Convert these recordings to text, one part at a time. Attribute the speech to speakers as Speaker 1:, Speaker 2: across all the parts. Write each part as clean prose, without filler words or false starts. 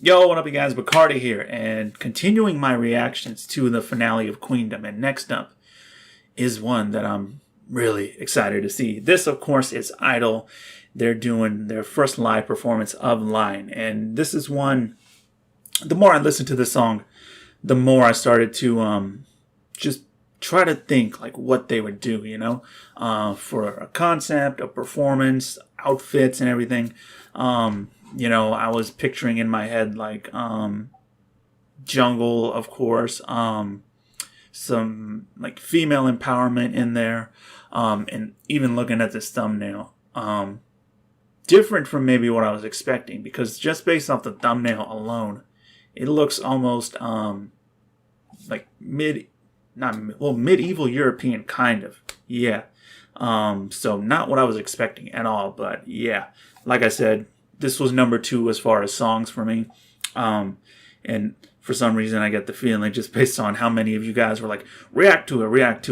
Speaker 1: Yo, what up, you guys? Bacardi here, and continuing my reactions to the finale of Queendom. And next up is one that I'm really excited to see. This, of course, is I-DLE. They're doing their first live performance of Line, and this is one. The more I listened to the song, the more I started to just try to think like what they would do, for a concept, a performance, outfits, and everything. I was picturing in my head like jungle, of course, some like female empowerment in there, and even looking at this thumbnail, different from maybe what I was expecting, because just based off the thumbnail alone, it looks almost like medieval European kind of, yeah. So not what I was expecting at all, but yeah, like I said, this was number 2 as far as songs for me. And for some reason, I get the feeling, just based on how many of you guys were like, react to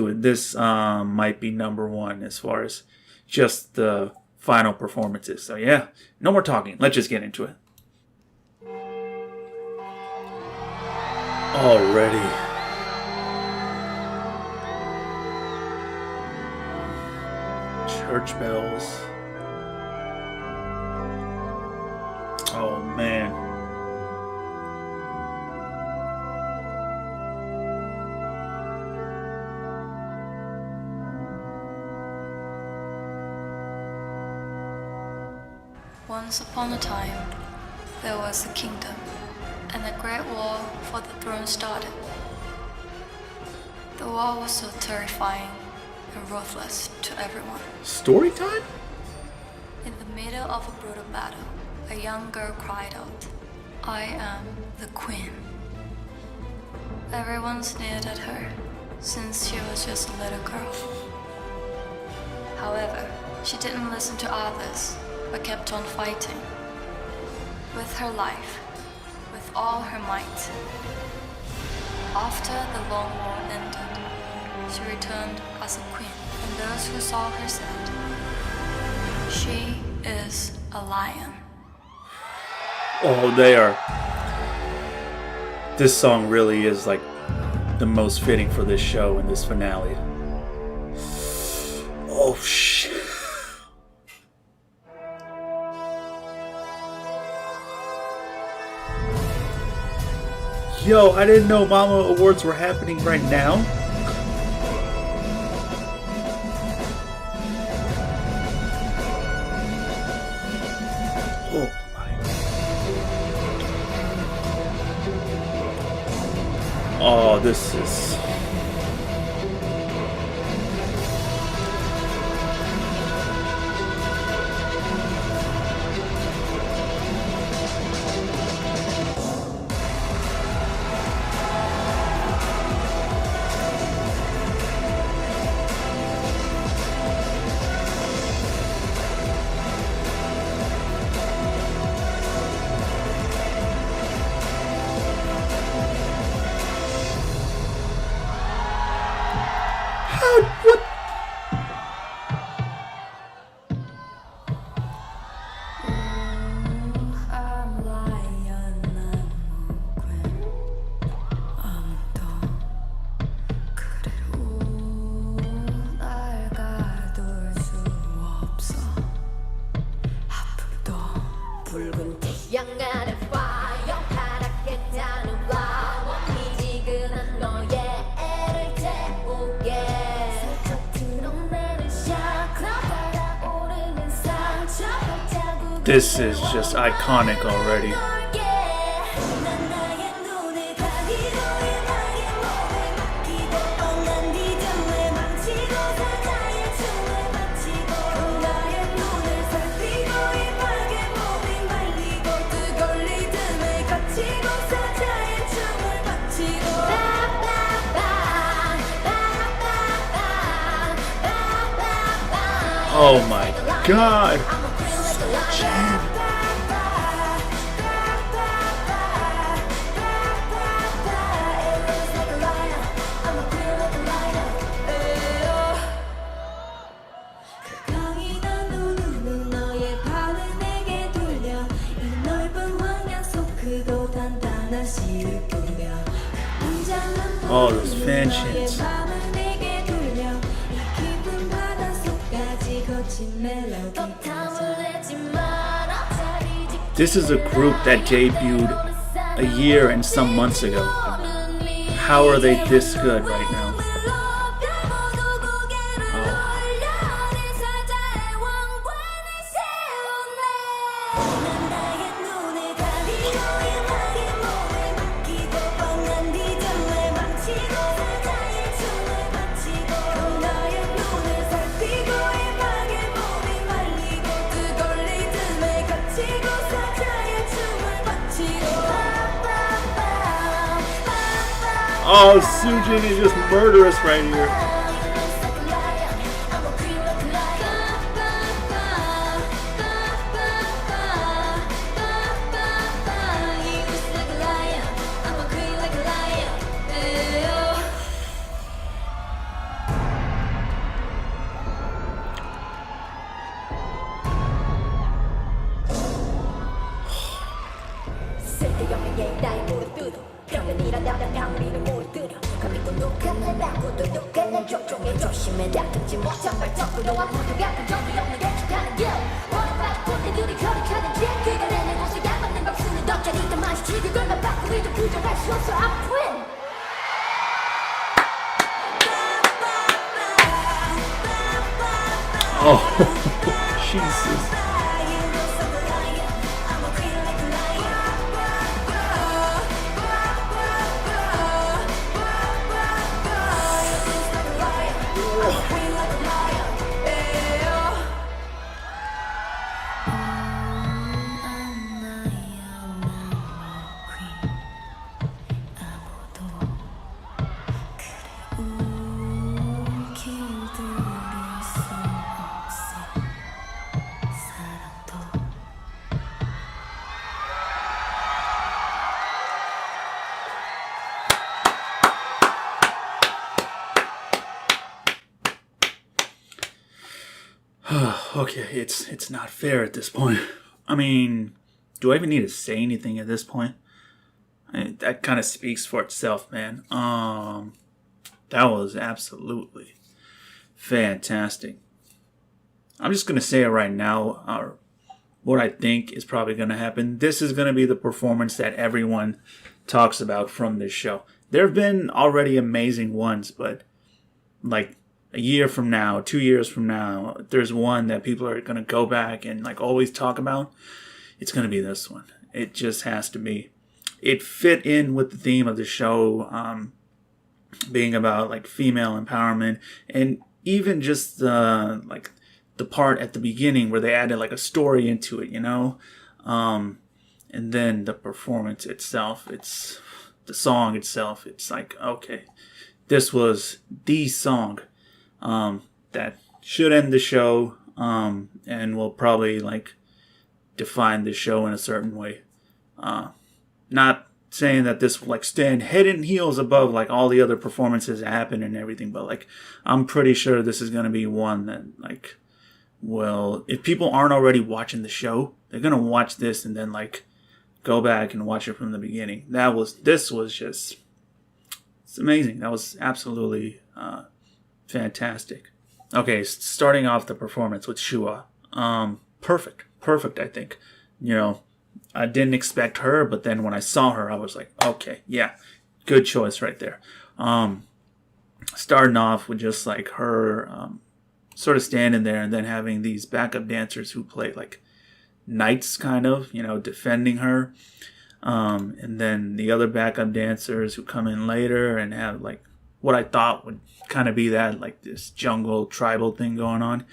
Speaker 1: it. This might be number 1 as far as just the final performances. So yeah, no more talking. Let's just get into it. Already. Church bells. Oh man.
Speaker 2: Once upon a time, there was a kingdom, and a great war for the throne started. The war was so terrifying and ruthless to everyone.
Speaker 1: Story time?
Speaker 2: In the middle of a brutal battle, a young girl cried out, "I am the queen." Everyone sneered at her, since she was just a little girl. However, she didn't listen to others, but kept on fighting. With her life, with all her might. After the long war ended, she returned as a queen, and those who saw her said, "She is a lion."
Speaker 1: Oh, they are. This song really is like the most fitting for this show and this finale. Oh shit. Yo, I didn't know Mama Awards were happening right now. Oh my. Oh, this is... What?
Speaker 3: 붉은 태양 아래 fire 타락했다는 flower 미지근한 너의 애를 태우게 슬쩍 드러내는 샤크라 달아오르는 상처 자국.
Speaker 1: This is just iconic already. Oh my god!
Speaker 3: 강인한 눈으로 너의 발을 내게 돌려 이 넓은 황야 속 그곳
Speaker 1: Oh, those fan chants. This is a group that debuted a year and some months ago. How are they this good right now? Oh, Sujin is just murderous right here. Oh, Jesus. Okay, it's not fair at this point. I mean, do I even need to say anything at this point? That kind of speaks for itself, man. That was absolutely fantastic. I'm just gonna say it right now. What I think is probably gonna happen. This is gonna be the performance that everyone talks about from this show. There have been already amazing ones, but like a year from now, 2 years from now, if there's one that people are going to go back and like always talk about, it's going to be this one. It just has to be. It fit in with the theme of the show, being about like female empowerment, and even just like the part at the beginning where they added like a story into it, you know? And then the performance itself, it's the song itself. It's like, okay, this was the song that should end the show, and will probably like define the show in a certain way. Not saying that this will like stand head and heels above like all the other performances that happen and everything, but like I'm pretty sure this is gonna be one that like, well, if people aren't already watching the show, they're gonna watch this and then like go back and watch it from the beginning. This was just, it's amazing. That was absolutely fantastic. Okay, starting off the performance with Shua. Perfect, I think. You know, I didn't expect her, but then when I saw her, I was like, okay, yeah, good choice right there. Starting off with just like her sort of standing there and then having these backup dancers who play like knights kind of, you know, defending her. And then the other backup dancers who come in later and have like what I thought would kind of be that like this jungle tribal thing going on.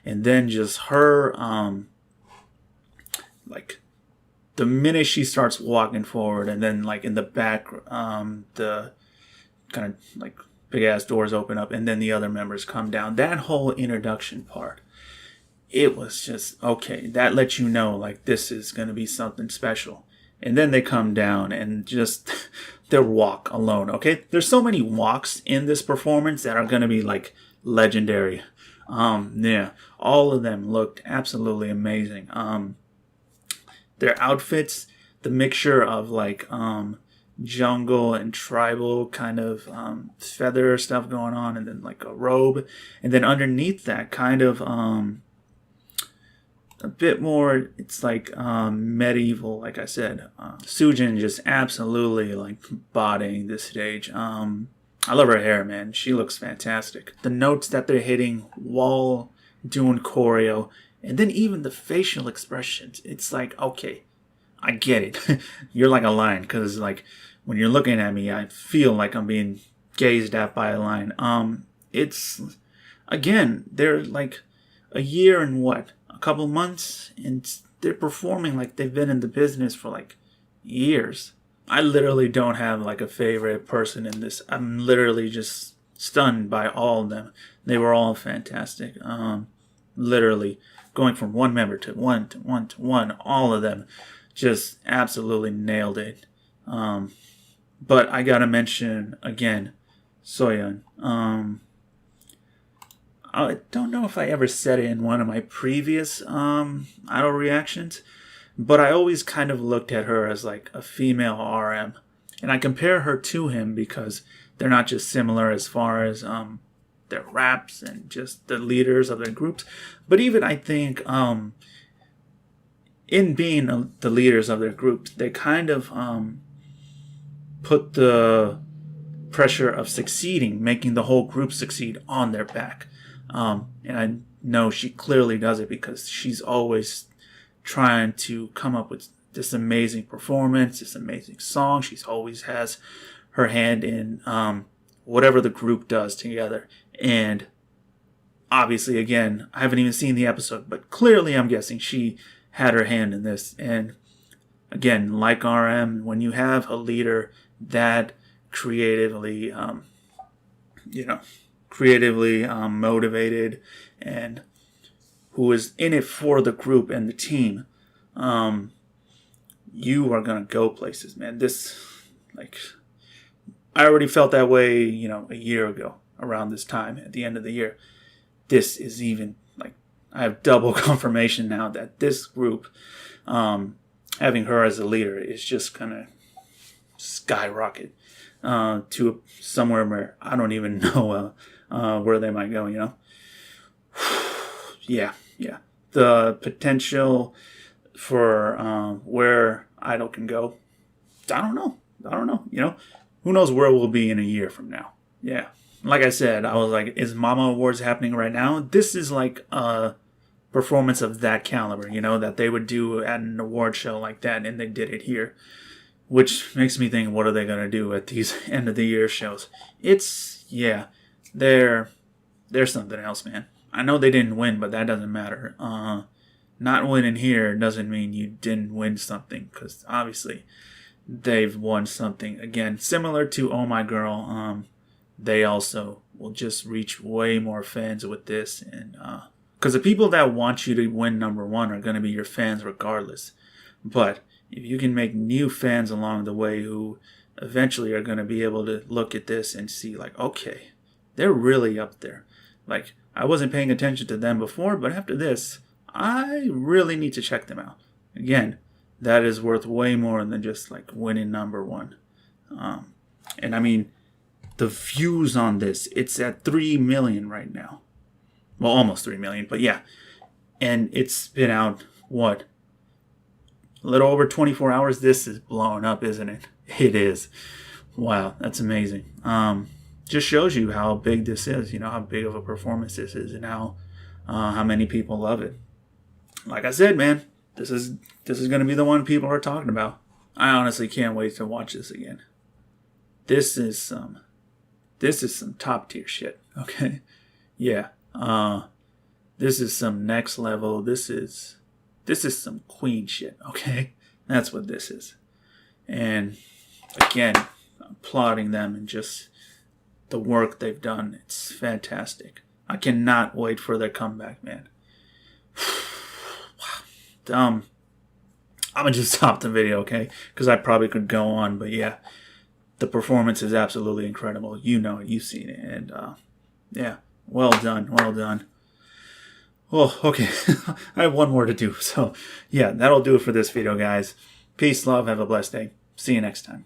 Speaker 1: And then just her, like the minute she starts walking forward and then like in the back, the kind of like big ass doors open up and then the other members come down. That whole introduction part, it was just, okay, that lets you know like this is going to be something special. And then they come down and just their walk alone. Okay, there's so many walks in this performance that are going to be like legendary. Yeah, all of them looked absolutely amazing. Their outfits, the mixture of like jungle and tribal kind of feather stuff going on, and then like a robe, and then underneath that kind of a bit more, it's like medieval, like I said. Sujin just absolutely like bodying this stage. I love her hair, man. She looks fantastic. The notes that they're hitting while doing choreo, and then even the facial expressions. It's like, okay, I get it. You're like a lion, because like when you're looking at me, I feel like I'm being gazed at by a lion. It's, again, they're like a year and what? A couple months? And they're performing like they've been in the business for like years. I literally don't have like a favorite person in this. I'm literally just stunned by all of them. They were all fantastic. Literally going from one member to one to one to one, all of them just absolutely nailed it. But I gotta mention again, Soyeon. I don't know if I ever said it in one of my previous idol reactions, but I always kind of looked at her as like a female RM. And I compare her to him because they're not just similar as far as their raps and just the leaders of their groups, but even I think in being the leaders of their groups, they kind of put the pressure of succeeding, making the whole group succeed, on their back. And I know she clearly does it because she's always trying to come up with this amazing performance, this amazing song. She's always has her hand in whatever the group does together. And obviously, again, I haven't even seen the episode, but clearly I'm guessing she had her hand in this. And again, like RM, when you have a leader that creatively, motivated and who is in it for the group and the team, you are going to go places, man. This, like, I already felt that way, a year ago around this time at the end of the year. This is even, like, I have double confirmation now that this group, having her as a leader, is just going to skyrocket to somewhere where I don't even know where they might go, Yeah. The potential for where Idol can go, I don't know. Who knows where we'll be in a year from now. Yeah. Like I said, I was like, is Mama Awards happening right now? This is like a performance of that caliber, that they would do at an award show like that, and they did it here. Which makes me think, what are they going to do at these end of the year shows? They're something else, man. I know they didn't win, but that doesn't matter. Not winning here doesn't mean you didn't win something, because obviously they've won something. Again, similar to Oh My Girl, they also will just reach way more fans with this. And because the people that want you to win number one are going to be your fans regardless. But if you can make new fans along the way who eventually are going to be able to look at this and see, like, okay, they're really up there. Like, I wasn't paying attention to them before, but after this, I really need to check them out. Again, that is worth way more than just like winning number one. And I mean, the views on this, it's at 3 million right now. Well, almost 3 million, but yeah. And it's been out, what? A little over 24 hours. This is blowing up, isn't it? It is. Wow, that's amazing. Just shows you how big this is, how big of a performance this is, and how many people love it. Like I said, man, this is going to be the one people are talking about. I honestly can't wait to watch this again. This is some top tier shit, okay? Yeah. This is some next level. This is some queen shit, okay? That's what this is. And again, applauding them and just the work they've done. It's fantastic. I cannot wait for their comeback, man. I'm gonna just stop the video, okay? Because I probably could go on, but yeah, the performance is absolutely incredible. You know it, you've seen it, and yeah, well done. Oh, okay. I have one more to do, so yeah, that'll do it for this video, guys. Peace, love, have a blessed day. See you next time.